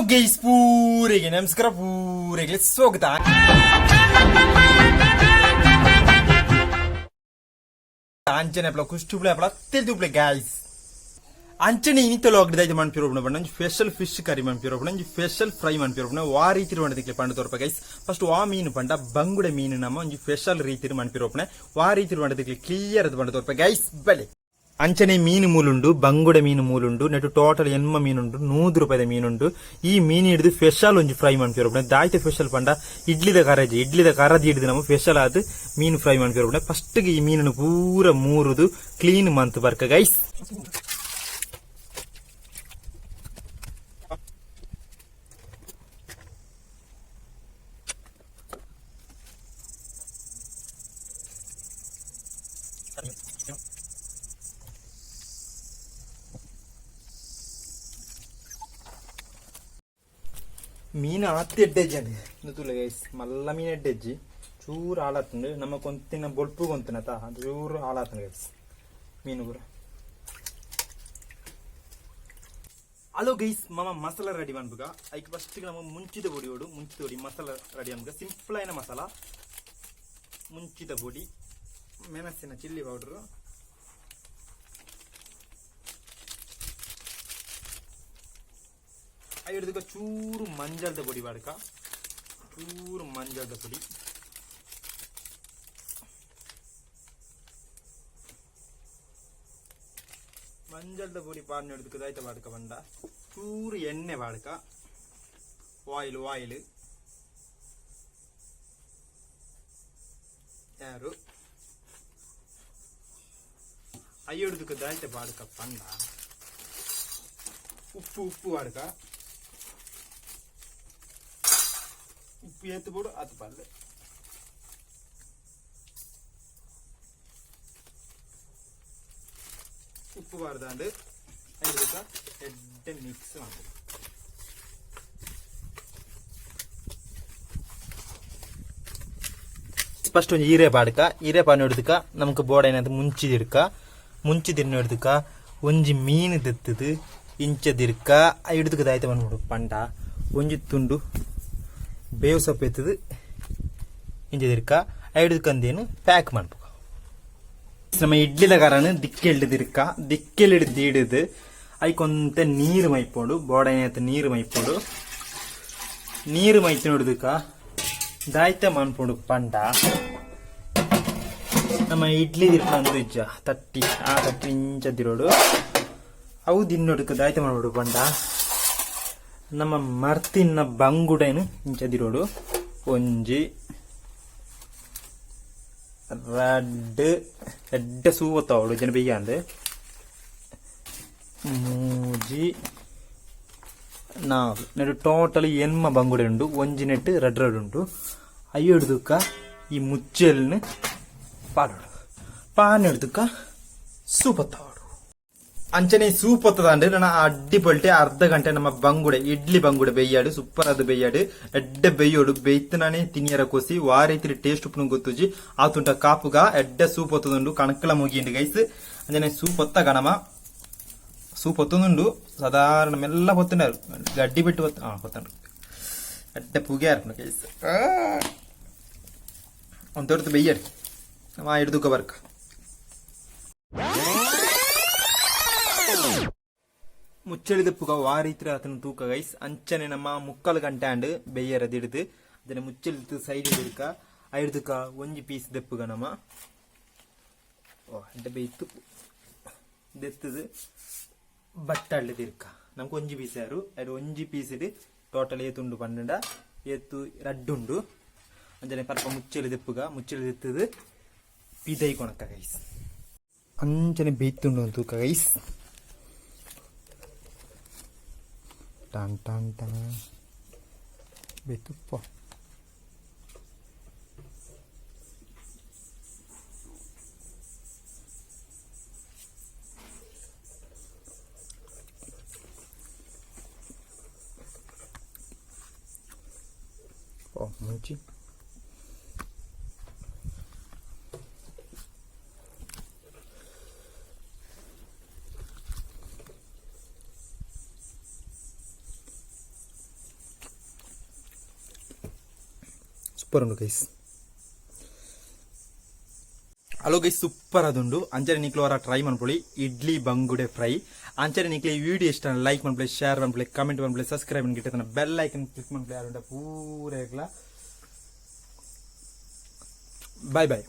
Guys ಪೂರಿಗೆ ನಮಸ್ಕಾರ, ಪೂರಿಗೆ ಸ್ವಾಗತ. ಅಂಚನೆ ಅಪ್ಲ ಕುಷ್ಟುಬ್ಳೆ ಅಪ್ಲ ತೆಲ್ದುಬ್ಳೆ ಗೈಸ್ ಅಂಚನೆ ಇನಿತಲು ಆಗದ ಇದು ಮನ್ಪಿರೋಬ್ನ ಬಣ್ಣ ಸ್ಪೆಷಲ್ ಫಿಶ್ ಕರಿ ಮನ್ಪಿರೋಬ್ನ ಸ್ಪೆಷಲ್ ಫ್ರೈ ಮನ್ಪಿರೋಬ್ನ ವಾ ರೀತಿ ಬಂಡದಕ್ಕೆ ಪಂಡ ತೋರ್ಪ ಗೈಸ್. ಫಸ್ಟ್ ವಾ ಮೀನು ಪಂಡ ಬಂಗುಡೆ ಮೀನು ನಮ್ಮ ಒಂದು ಸ್ಪೆಷಲ್ ರೀತಿ ಮನ್ಪಿರೋಬ್ನ ವಾ ರೀತಿ ಬಂಡದಕ್ಕೆ ಕ್ಲಿಯರ್ ಅದು ಬಂಡ ತೋರ್ಪ ಗೈಸ್ ಬಲೆ. ಅಂಚನೆ ಮೀನು ಮೂಲುಂಡು, ಬಂಗುಡೆ ಮೀನು ಮೂಲುಂಡು, ನೆಟ್ಟು ಟೋಟಲ್ ಎನ್ಮ ಮೀನುಂಡು, 100 ರೂಪಾಯಿದ ಮೀನುಂಡು. ಈ ಮೀನು ಹಿಡಿದು ಸ್ಪೆಷಲ್ ಒಂಜಿ ಫ್ರೈ ಮನ್ಪಿರೋಬ್ನ ದಾಯ್ತ ಸ್ಪೆಷಲ್ ಪಂಡ ಇಡ್ಲಿದ ಕರದಿ ಹಿಡಿದು ನಮ್ಮ ಸ್ಪೆಷಲ್ ಆದ್ ಮೀನು ಫ್ರೈ ಮನ್ಪಿರೋಬ್ನ. ಫಸ್ಟ್ ಈ ಮೀನನ್ನು ಪೂರ ಮೂರುದು ಕ್ಲೀನ್ ಮಂತ್ ಬರ್ಕ ಗೈಸ್. ಮೀನು ಆತಿ ಎಡ್ಡೆಜ್ಜಿ ತುಲೆ ಗೈಸ್, ಮಲ್ಲ ಮೀನು ಎಡ್ಡೆಜ್ಜಿ ಚೂರು ಹಾಳಾತಂಡು ನಮ್ಮ ಕೊಂತಿನ ಬೊಲ್ಪು ಕೊಂತಿನತ ಅದು ಚೂರು ಹಾಳಾತಂಡು ಗೈಸ್ ಮೀನು ಪೂರ. ಹಲೋ ಗೈಸ್, ಮಮ್ಮ ಮಸಾಲ ರೆಡಿ ಮಾಡ್ಬೇಕ. ಐಕ್ ಫಸ್ಟ್ ನಮ್ಮ ಮುಂಚಿದ ಪೊಡಿ ಮಸಾಲ ರೆಡಿ ಮಾಡ್ಬೇಕ. ಸಿಂಪಲ್ ಆಯ್ನ ಮಸಾಲ, ಮುಂಚಿದ ಪೊಡಿ, ಮೆಣಸಿನ ಚಿಲ್ಲಿ ಪೌಡರ್, ಐದಕ್ಕೆ ಚೂರು ಮಂಜಳದ ಪೊಡಿ ಬಾಡ್ಕ, ಚೂರು ಮಂಜಳದ ಪೊಡಿ, ಮಂಜಳದ ಪೊಡಿ ಪಾಡ್ನ ಹಿಡಿದಕ್ಕೆ ಆಯ್ತ ಬಾಡ್ಕ ಬಂಡ. ಚೂರು ಎಣ್ಣೆ ಬಾಡ್ಕ, ಆಯಿಲ್ ಯಾರು ಅಯ್ಯೊಡ್ದಕ್ಕೆ ದಾಯ್ತ ಬಾಡ್ಕ ಪಂಡ. ಉಪ್ಪು ಬಾಡ್ಕ, ಉಪ್ಪು ಎತ್ತು ಬಿಡು ಅದು ಪಲ್ಲೆ. ಉಪ್ಪು ಬಾರ್ದಾಂಡು ಐದಕ್ಕ ಎಡ್ಡೆ ಮಿಕ್ಸ್ ಮಾಡಿ. ಫಸ್ಟ್ ಒಂದು ಹೀರೆ ಪಾನ್ ಹಿಡಿದಕ್ಕ ನಮ್ಗೆ ಬೋಡ ಏನಂತ ಮುಂಚಿದಿರ್ನ ಹಿಡಿದಕ್ಕ ಒಂಜಿ ಮೀನು ತೆತ್ತದು ಇಂಚದಿರ್ಕ ಹಿಡಿದಕ್ಕೆ ದಾಯ್ತ ಬಂದ್ಬಿಡು ಪಂಡ. ಒಂಜಿ ತುಂಡು ಬೇವು ಸೊಪ್ಪು ಎತ್ತದು ಇಂಚದಿರ್ಕ ಹಿಡಿದಕ್ಕಂದೇನು ಪ್ಯಾಕ್ ಮಾಡ್ಬೇಕು. ನಮ್ಮ ಇಡ್ಲಿದ ಕಾರಣ ದಿಕ್ಕೆಲ್ಲಿಡಿದು ಹಿಡಿದು ಐಕೊಂತ ನೀರು ಮೈಪೋಡು ಬೋಡ ಏನೈತೆ ನೀರು ಮೈಪೋಡು ಹಿಡಿದಕ್ಕ ದಾಯ್ತ ಮಾಡ್ಪೋಡು ಪಂಡ. ನಮ್ಮ ಇಡ್ಲಿ ದಿರ್ಕ ಇಜ್ಜ ತಟ್ಟಿ ಇಂಚದಿರೋಡು ಅವು ದಿನ್ನೊಡಕ ದಾಯ್ತ ಮಾಡ್ಬಿಡು ಪಂಡ. ನಮ್ಮ ಮರ್ತಿನ ಬಂಗುಡೇನು ಇಂಚದಿರೋಡು ಒಂಜಿ ಎಡ್ಡೆ ಸೂವತ್ತವಡು ಜನ ಬೇಯ್ಯಾಂದು ಮೂಜಿ ನಾಲ್ ನೆಟ್ಟು ಟೋಟಲ್ ಎನ್ಮ ಬಂಗುಡೆ ಉಂಡು. ಒಂಜಿ ನೆಟ್ಟು ರೆಡ್ ಉಂಟು. ಅಯ್ಯೋ ಹಿಡ್ದಕ್ಕ ಈ ಮುಚ್ಚಲ್ನ ಪಾನ್ ಹಿಡ್ದಕ್ಕ ಸೂಪತ್ತವಡು. ಅಂಚನೆ ಸೂಪ್ ಹೊತ್ತದ ನನ್ನ ಅಡ್ಡಿಪೊಲ್ಟೆ ಅರ್ಧ ಗಂಟೆ ನಮ್ಮ ಇಡ್ಲಿ ಬಂಗುಡೆ ಬೇಯ್ಯಾಡು ಸೂಪರ್ ಅದು ಬೇಯ್ಯಾಡು ಎಡ್ಡೆ ಬೇಯೋಡು ಬೇಯ್ತನಾನೆ ತಿನಿಯರ ಕೋಸಿ ವಾ ರೀತಿ ಟೇಸ್ಟ್ ಉಪ್ಪು ಗೊತ್ತುಜಿ ಆತುಂಟ ಕಾಪುಗ ಎಡ್ಡೆ ಸೂಪ್ ಹೊತ್ತದುಂಡು ಕಣಕಲ ಮುಗಿಂಡು ಗೈಸ್. ಅಂಜನೆ ಸೂಪ್ ಹೊತ್ತ ಗಣಮ ಸೂಪ್ ಹೊತ್ತದುಂಡು ಸಾಧಾರಣ ಮೆಲ್ಲ ಹೊತ್ತಂಡು ಗಡ್ಡಿ ಬಿಟ್ಟು ಹೊತ್ತಂಡು ಎಡ್ಡೆ ಪುಗೆ ಆರ್ಪಣ ಗೈಸ್. ಒಂದು ತೊಡ್ತು ಬೇಯ್ಯಾಡು ನಮ್ಮ ಹಿಡ್ದುಕ ಬರ್ಕ. ಮುಚ್ಚಳಿದ ಪುಗ ವಾರೀತ್ರ ಆತನ ತೂಕ ಗೈಸ್. ಅಂಚನೆ ನಮ್ಮ 3/4 ಗಂಟೆ ಅಂಡ್ ಬೇಯರದು ಹಿಡಿದು ಅದನ್ನ ಮುಚ್ಚಳಿದು ಸೈಡ್ ಹಿಡ್ಕ ಹಿಡ್ದಕ್ಕ ಒಂಜಿ ಪೀಸ್ ದೆಪ್ಪುಗ ನಮ್ಮ ಎಡ್ಡೆ ಬೇಯ್ತು ದೆತ್ತದು ಬಟ್ಟ ಹಳ್ಳದಿರ್ಕ ನಮ್ಗೆ ಒಂಜಿ ಪೀಸ್ ಯಾರು ಅದು ಒಂಜಿ ಪೀಸ್ ಇಡು ಟೋಟಲ್ ಏತುಂಡು ಪಂಡ ಏತು ರಡ್ಡುಂಡು. ಅಂಚನೆ ಪರ್ಪ ಮುಚ್ಚಳಿದೆತ್ತದು ಪಿದೈ ಕೊಣಕ ಗೈಸ್. ಅಂಚನೆ ಬೇಯ್ತುಂಡು ಒಂದು ತೂಕ ಗೈಸ್. টান বেতুপ ಮುಂಚಿ ಸೂಪರ್ ಉಂಡು ಗೈಸ್. ಹಲೋ ಗೈಸ್, ಸೂಪರ್ ಅದುಂಡು. ಅಂಚನೆ ನಿಕ್ಲು ಅವರ ಟ್ರೈ ಮಾಡ್ಕೊಳ್ಳಿ ಇಡ್ಲಿ ಬಂಗುಡೆ ಫ್ರೈ. ಅಂಚನೆ ನಿಕ್ಲಿ ಈ ವಿಡಿಯೋ ಇಷ್ಟ ಲೈಕ್ ಮಾಡ್ಕೊಳ್ಳಿ, ಶೇರ್ ಮಾಡ್ಕೊಳ್ಳಿ, ಕಮೆಂಟ್ ಮಾಡ್ಕೊಳ್ಳಿ, ಸಬ್ಸ್ಕ್ರೈಬ್ ಗಿಟ್ಟ ಬೆಲ್ ಐಕನ್ ಕ್ಲಿಕ್ ಮಾಡ್ಕೊಳ್ಳಿ. ಯಾರು ಪೂರ ಬಾಯ್ ಬಾಯ್.